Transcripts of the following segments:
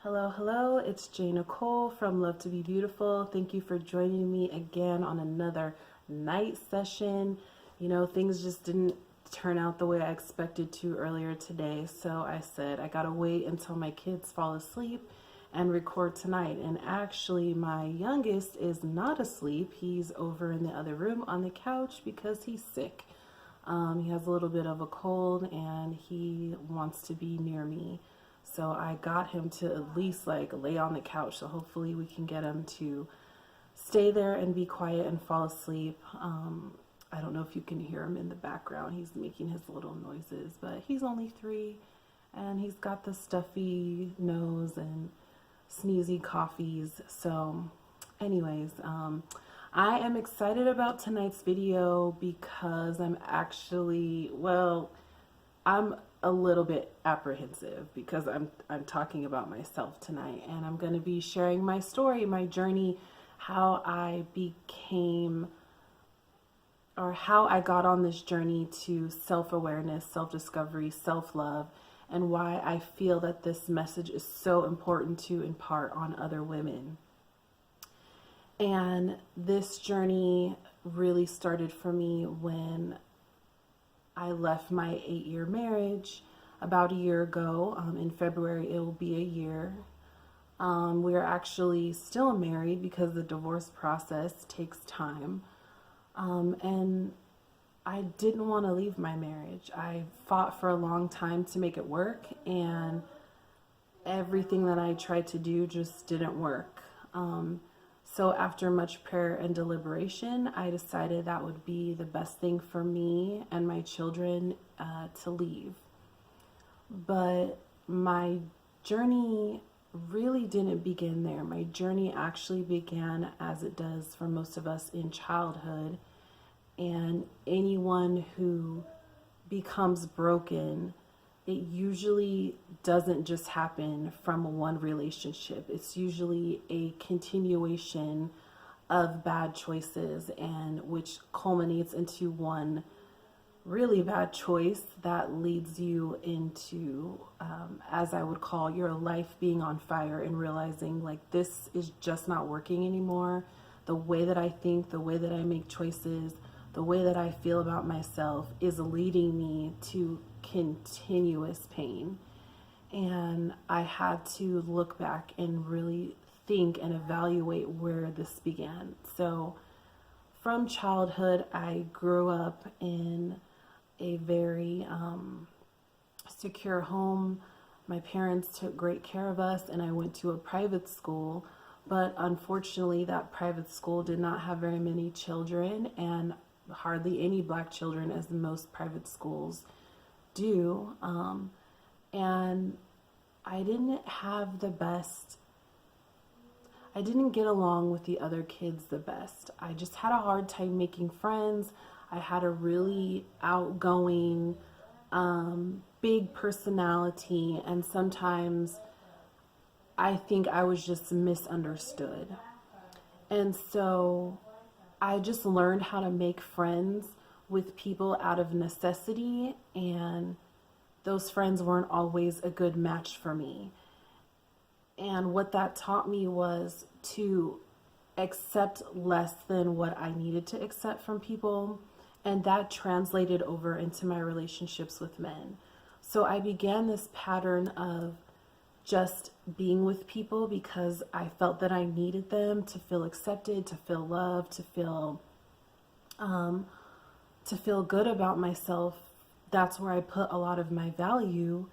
Hello, hello, it's Jay Nicole from Love to Be Beautiful. Thank you for joining me again on another night session. Things just didn't turn out the way I expected to earlier today, so I said I gotta wait until my kids fall asleep and record tonight. And actually, my youngest is not asleep. He's over in the other room on the couch because he's sick. He has a little bit of a cold and he wants to be near me. So I got him to at least lay on the couch. So hopefully we can get him to stay there and be quiet and fall asleep. I don't know if you can hear him in the background. He's making his little noises, but he's only 3 and he's got the stuffy nose and sneezy coughies. So anyways, I am excited about tonight's video because I'm a little bit apprehensive because I'm talking about myself tonight, and I'm going to be sharing my story, my journey, how I became or how I got on this journey to self-awareness, self-discovery, self-love, and why I feel that this message is so important to impart on other women. And this journey really started for me when I left my 8-year marriage about a year ago. In February, it will be a year. We are actually still married because the divorce process takes time. And I didn't want to leave my marriage. I fought for a long time to make it work, and everything that I tried to do just didn't work. So after much prayer and deliberation, I decided that would be the best thing for me and my children to leave. But my journey really didn't begin there. My journey actually began, as it does for most of us, in childhood. And anyone who becomes broken, it usually doesn't just happen from one relationship. It's usually a continuation of bad choices, and which culminates into one really bad choice that leads you into, as I would call, your life being on fire and realizing this is just not working anymore. The way that I think, the way that I make choices, the way that I feel about myself is leading me to continuous pain. And I had to look back and really think and evaluate where this began. So from childhood, I grew up in a very secure home. My parents took great care of us, and I went to a private school. But unfortunately, that private school did not have very many children, and hardly any Black children, as most private schools do. And I didn't get along with the other kids the best. I just had a hard time making friends. I had a really outgoing, big personality, and sometimes I think I was just misunderstood. And so I just learned how to make friends with people out of necessity, and those friends weren't always a good match for me. And what that taught me was to accept less than what I needed to accept from people, and that translated over into my relationships with men. So I began this pattern of just being with people because I felt that I needed them to feel accepted, to feel loved, to feel good about myself. That's where I put a lot of my value,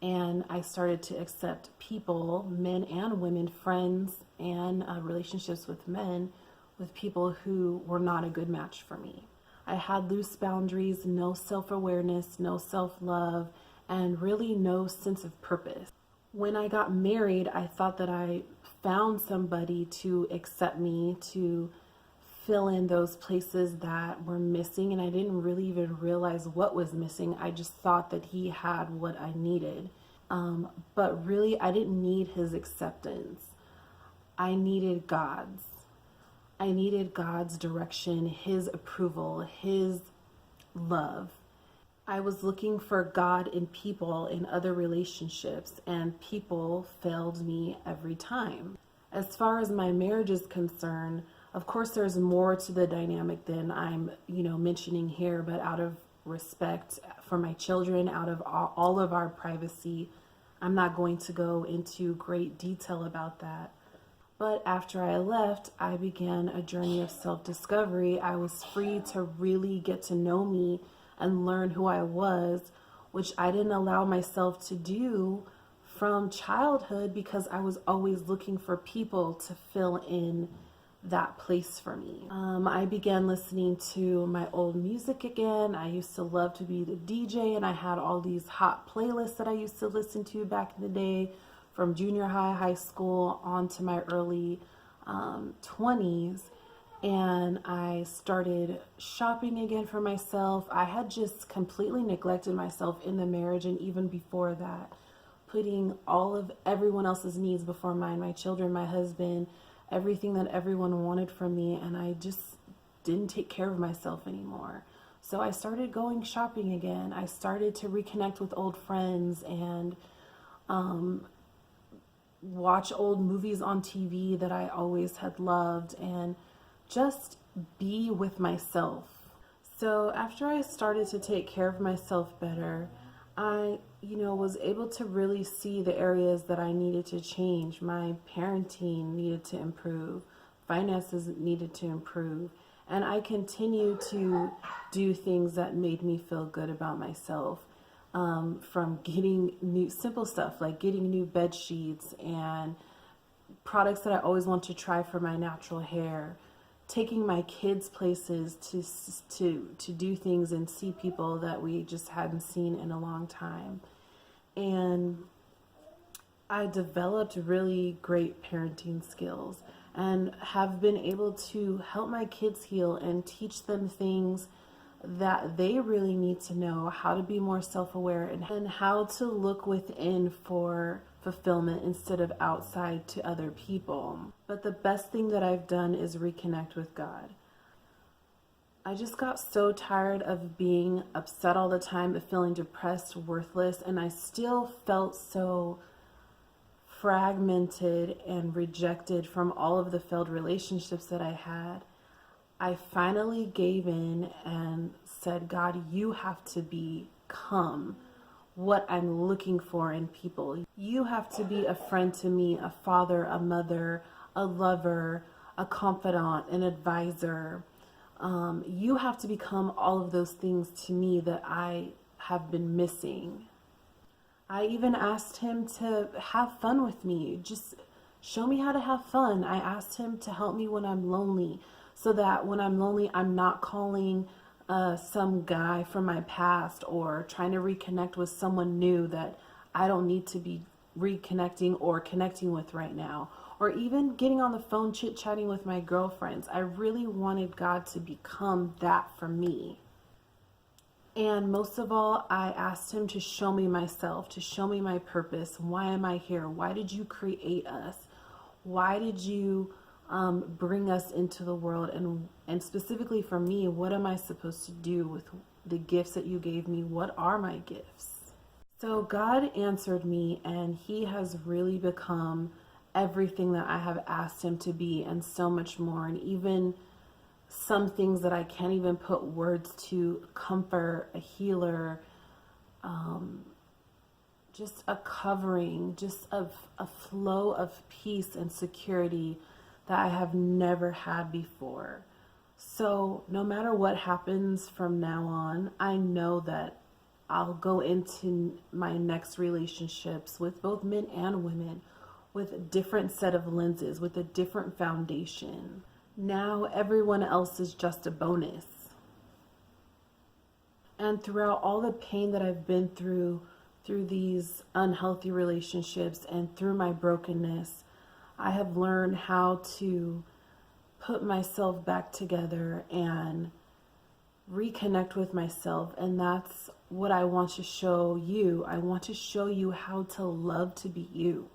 and I started to accept people, men and women, friends and relationships with men, with people who were not a good match for me. I had loose boundaries, no self-awareness, no self-love, and really no sense of purpose. When I got married, I thought that I found somebody to accept me, to fill in those places that were missing, and I didn't really even realize what was missing. I just thought that he had what I needed. But really, I didn't need his acceptance. I needed God's. I needed God's direction, his approval, his love. I was looking for God in people in other relationships, and people failed me every time. As far as my marriage is concerned, of course, there's more to the dynamic than I'm, mentioning here, but out of respect for my children, out of all of our privacy, I'm not going to go into great detail about that. But after I left, I began a journey of self discovery. I was free to really get to know me and learn who I was, which I didn't allow myself to do from childhood because I was always looking for people to fill in that place for me. I began listening to my old music again. I used to love to be the DJ, and I had all these hot playlists that I used to listen to back in the day from junior high, high school, on to my early 20s. And I started shopping again for myself. I had just completely neglected myself in the marriage, and even before that, putting all of everyone else's needs before mine, my children, my husband, everything that everyone wanted from me, and I just didn't take care of myself anymore. So I started going shopping again. I started to reconnect with old friends and watch old movies on TV that I always had loved, and just be with myself. So after I started to take care of myself better, I, was able to really see the areas that I needed to change. My parenting needed to improve, finances needed to improve, and I continued to do things that made me feel good about myself. From getting new simple stuff like getting new bed sheets and products that I always want to try for my natural hair, taking my kids places to do things and see people that we just hadn't seen in a long time. And I developed really great parenting skills and have been able to help my kids heal and teach them things that they really need to know, how to be more self-aware and how to look within for fulfillment instead of outside to other people. But the best thing that I've done is reconnect with God. I just got so tired of being upset all the time, of feeling depressed, worthless, and I still felt so fragmented and rejected from all of the failed relationships that I had. I finally gave in and said, God, you have to become what I'm looking for in people. You have to be a friend to me, a father, a mother, a lover, a confidant, an advisor. You have to become all of those things to me that I have been missing. I even asked him to have fun with me. Just show me how to have fun. I asked him to help me when I'm lonely, so that when I'm lonely, I'm not calling some guy from my past or trying to reconnect with someone new that I don't need to be reconnecting or connecting with right now, or even getting on the phone chit-chatting with my girlfriends. I really wanted God to become that for me. And most of all, I asked him to show me myself, to show me my purpose. Why am I here? Why did you create us? Why did you bring us into the world? And specifically for me, what am I supposed to do with the gifts that you gave me? What are my gifts? So God answered me, and he has really become everything that I have asked him to be, and so much more. And even some things that I can't even put words to: comfort, a healer, just a covering, just a flow of peace and security that I have never had before. So no matter what happens from now on, I know that I'll go into my next relationships with both men and women with a different set of lenses, with a different foundation. Now everyone else is just a bonus. And throughout all the pain that I've been through these unhealthy relationships and through my brokenness, I have learned how to put myself back together and reconnect with myself. And that's what I want to show you. I want to show you how to love to be you.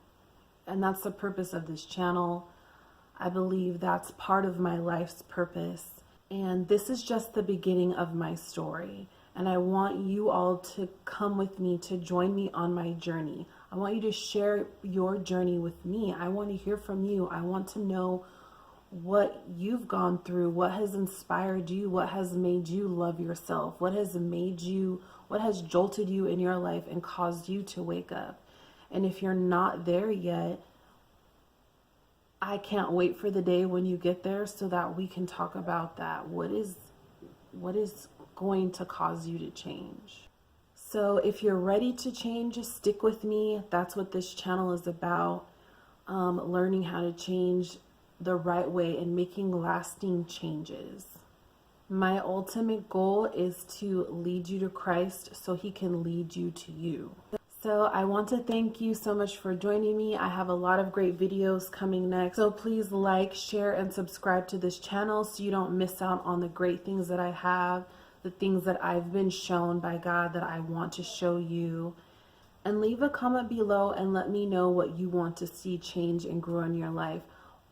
And that's the purpose of this channel. I believe that's part of my life's purpose. And this is just the beginning of my story. And I want you all to come with me, to join me on my journey. I want you to share your journey with me. I want to hear from you. I want to know what you've gone through, what has inspired you, what has made you love yourself, what has jolted you in your life and caused you to wake up. And if you're not there yet, I can't wait for the day when you get there so that we can talk about that. What is going to cause you to change? So if you're ready to change, stick with me. That's what this channel is about. Learning how to change the right way and making lasting changes. My ultimate goal is to lead you to Christ so he can lead you to you. So I want to thank you so much for joining me. I have a lot of great videos coming next. So please like, share, and subscribe to this channel so you don't miss out on the great things that I have, the things that I've been shown by God that I want to show you. And leave a comment below and let me know what you want to see change and grow in your life.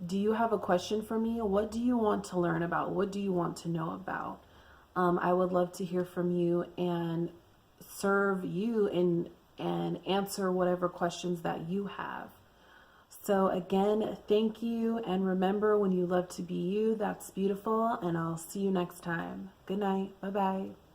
Do you have a question for me? What do you want to learn about? What do you want to know about? I would love to hear from you and serve you and answer whatever questions that you have. So again, thank you. And remember, when you love to be you, that's beautiful. And I'll see you next time. Good night. Bye-bye.